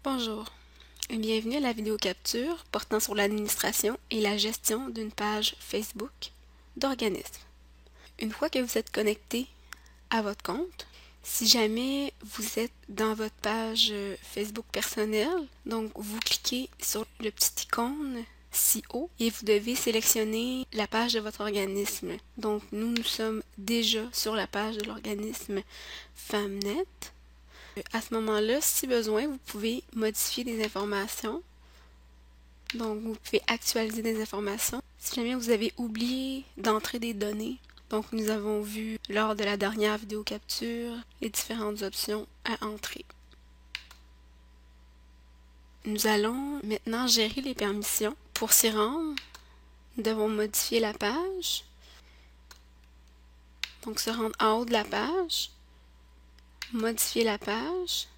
Bonjour et bienvenue à la vidéo capture portant sur l'administration et la gestion d'une page Facebook d'organisme. Une fois que vous êtes connecté à votre compte, si jamais vous êtes dans votre page Facebook personnelle, donc vous cliquez sur le petit icône si haut et vous devez sélectionner la page de votre organisme. Donc nous sommes déjà sur la page de l'organisme Femnet. À ce moment-là, si besoin, vous pouvez modifier des informations. Donc, vous pouvez actualiser des informations. Si jamais vous avez oublié d'entrer des données, donc nous avons vu lors de la dernière vidéo capture les différentes options à entrer. Nous allons maintenant gérer les permissions. Pour s'y rendre, nous devons modifier la page. Donc, se rendre en haut de la page, modifier la page,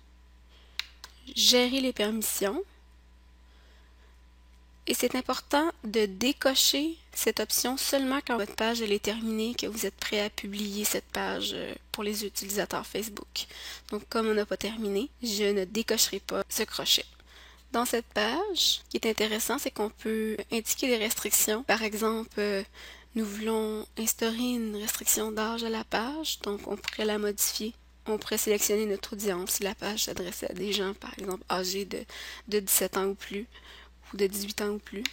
gérer les permissions. Et c'est important de décocher cette option seulement quand votre page est terminée, que vous êtes prêt à publier cette page pour les utilisateurs Facebook. Donc comme on n'a pas terminé, je ne décocherai pas ce crochet. Dans cette page, ce qui est intéressant, c'est qu'on peut indiquer des restrictions. Par exemple, nous voulons instaurer une restriction d'âge à la page, donc on pourrait la modifier. On pourrait sélectionner notre audience si la page s'adressait à des gens, par exemple, âgés de 17 ans ou plus, ou de 18 ans ou plus.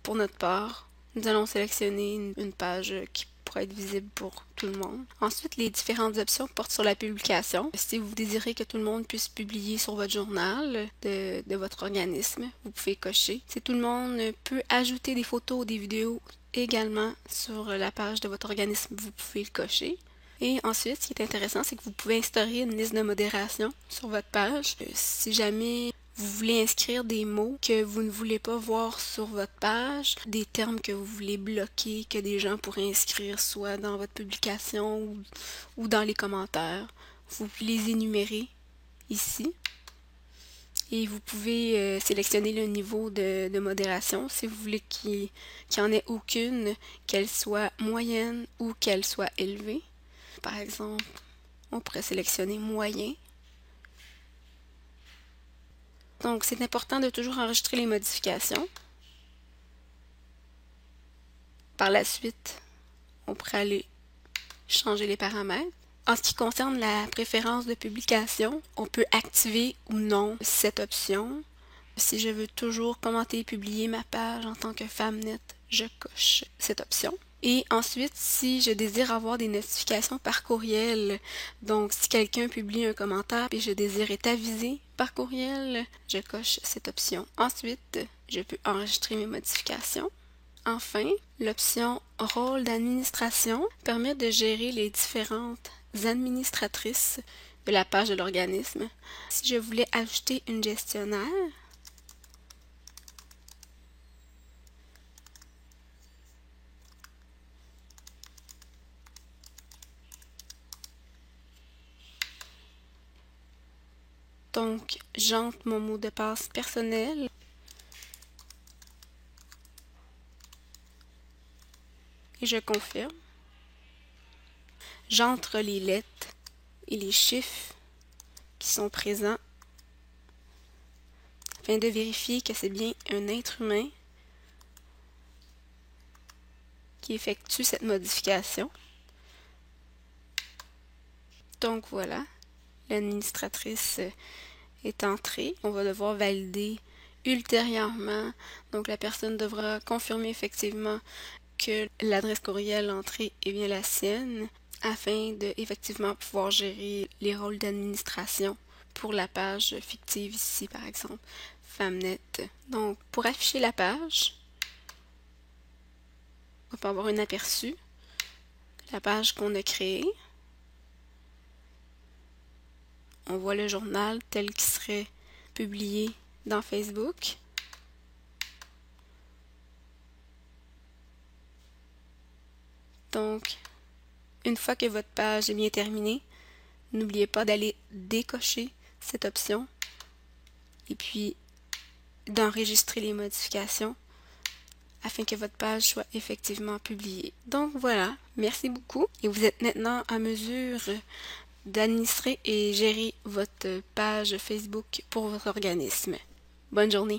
Pour notre part, nous allons sélectionner une page qui pourrait être visible pour tout le monde. Ensuite, les différentes options portent sur la publication. Si vous désirez que tout le monde puisse publier sur votre journal de votre organisme, vous pouvez cocher. Si tout le monde peut ajouter des photos ou des vidéos également sur la page de votre organisme, vous pouvez le cocher. Et ensuite, ce qui est intéressant, c'est que vous pouvez instaurer une liste de modération sur votre page. Si jamais vous voulez inscrire des mots que vous ne voulez pas voir sur votre page, des termes que vous voulez bloquer, que des gens pourraient inscrire soit dans votre publication ou dans les commentaires, vous les énumérer ici. Et vous pouvez sélectionner le niveau de modération si vous voulez qu'il n'y en ait aucune, qu'elle soit moyenne ou qu'elle soit élevée. Par exemple, on pourrait sélectionner moyen. Donc, c'est important de toujours enregistrer les modifications. Par la suite, on pourrait aller changer les paramètres. En ce qui concerne la préférence de publication, on peut activer ou non cette option. Si je veux toujours commenter et publier ma page en tant que Femnet, je coche cette option. Et ensuite, si je désire avoir des notifications par courriel, donc si quelqu'un publie un commentaire et je désire être avisé par courriel, je coche cette option. Ensuite, je peux enregistrer mes modifications. Enfin, l'option Rôle d'administration permet de gérer les différentes administratrices de la page de l'organisme. Si je voulais ajouter une gestionnaire, donc j'entre mon mot de passe personnel et je confirme. J'entre les lettres et les chiffres qui sont présents afin de vérifier que c'est bien un être humain qui effectue cette modification. Donc voilà, l'administratrice est entrée. On va devoir valider ultérieurement. Donc la personne devra confirmer effectivement que l'adresse courriel entrée est bien la sienne afin de effectivement pouvoir gérer les rôles d'administration pour la page fictive ici par exemple, Femnet. Donc pour afficher la page, on peut avoir un aperçu de la page qu'on a créée. On voit le journal tel qu'il serait publié dans Facebook. Donc, une fois que votre page est bien terminée, n'oubliez pas d'aller décocher cette option et puis d'enregistrer les modifications afin que votre page soit effectivement publiée. Donc voilà, merci beaucoup et vous êtes maintenant en mesure d'administrer et gérer votre page Facebook pour votre organisme. Bonne journée!